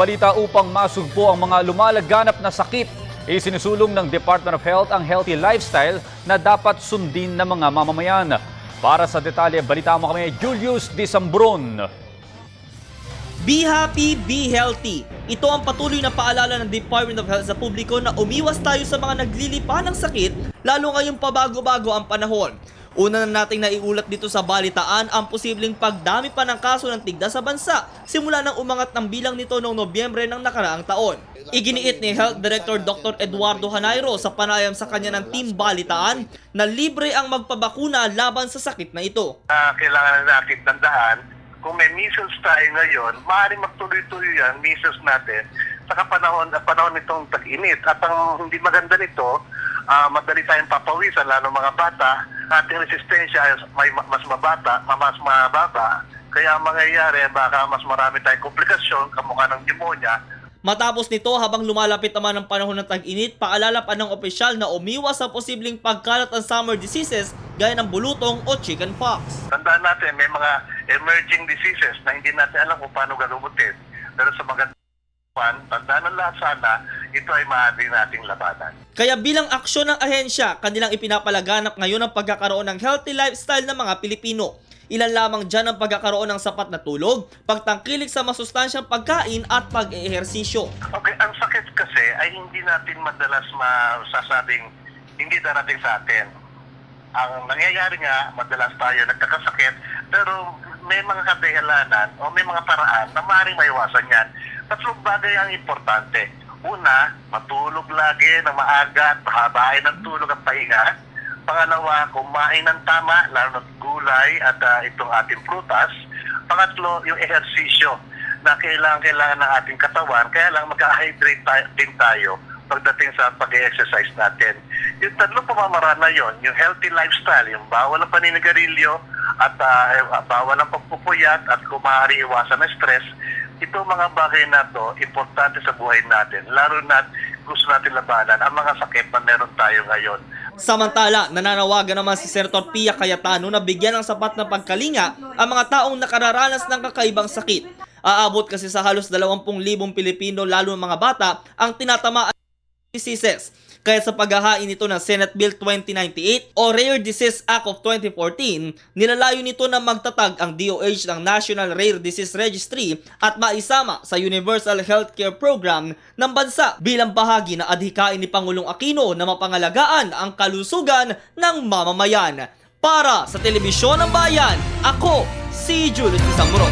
Balita upang masugpo ang mga lumalaganap na sakit. Isinusulong ng Department of Health ang healthy lifestyle na dapat sundin ng mga mamamayan. Para sa detalye, balita mo kami Julius Disambron. Be happy, be healthy. Ito ang patuloy na paalala ng Department of Health sa publiko na umiwas tayo sa mga naglilipa ng sakit, lalo ngayong pabago-bago ang panahon. Una na nating naiulat dito sa balitaan ang posibleng pagdami pa ng kaso ng tigda sa bansa simula nang umangat ng bilang nito noong Nobyembre ng nakaraang taon. Iginiit ni Health Director Dr. Eduardo Hanairo sa panayam sa kanya ng Team Balitaan na libre ang magpabakuna laban sa sakit na ito. Kailangan natin tandaan, kung may measles tayo ngayon, maaaring magtuloy-tuloy yan, measles natin, sa panahon nitong tag-init. At ang hindi maganda nito, madali tayong papawisan, lalo mga bata, ating resistensya ay mas mababa. Kaya ang mangyayari, baka mas marami tayong komplikasyon, kamukha ng pneumonia. Matapos nito, habang lumalapit naman ang panahon ng tag-init, paalala pa ng opisyal na umiwas sa posibleng pagkalat ng summer diseases gaya ng bulutong o chickenpox. Tandaan natin, may mga emerging diseases na hindi natin alam kung paano galumutin. Pero sa mga tandaan ng lahat sana, ito ay maaari nating labanan. Kaya bilang aksyon ng ahensya, kanilang ipinapalaganap ngayon ang pagkakaroon ng healthy lifestyle ng mga Pilipino. Ilan lamang dyan ang pagkakaroon ng sapat na tulog, pagtangkilik sa masustansyang pagkain at pag-ehersisyo. Okay, ang sakit kasi ay hindi natin madalas masasabing hindi darating sa atin. Ang nangyayari nga, madalas tayo nagkakasakit, pero may mga kadahalanan o may mga paraan na maaaring maiwasan yan. Tatlong bagay ang importante. Una, matulog lagi na maaga at pahabain ng tulog at pahinga. Pangalawa, kumain ng tama, lalo na gulay at itong ating prutas. Pangatlo, yung ehersisyo na kailangan ng ating katawan. Kaya lang mag-hydrate din tayo pagdating sa pag-exercise natin. Yung tatlong pamamaraan na yun, yung healthy lifestyle, yung bawal ng paninigarilyo at bawal ng pagpupuyat at kung maaari iwasan ng stress, ito mga bagay na to, importante sa buhay natin. Lalo na gusto natin labanan ang mga sakit na meron tayo ngayon. Samantala, nananawagan naman si Senator Pia Cayetano na bigyan ng sapat na pagkalinga ang mga taong nakararanas ng kakaibang sakit. Aabot kasi sa halos 20,000 Pilipino, lalo ang mga bata, ang tinatamaan ng diseases. Kaya sa paghahain nito ng Senate Bill 2098 o Rare Disease Act of 2014, nilalayo nito na magtatag ang DOH ng National Rare Disease Registry at maisama sa Universal Healthcare Program ng bansa bilang bahagi na adhikain ni Pangulong Aquino na mapangalagaan ang kalusugan ng mamamayan. Para sa Telebisyon ng Bayan, ako si Julius Disambron.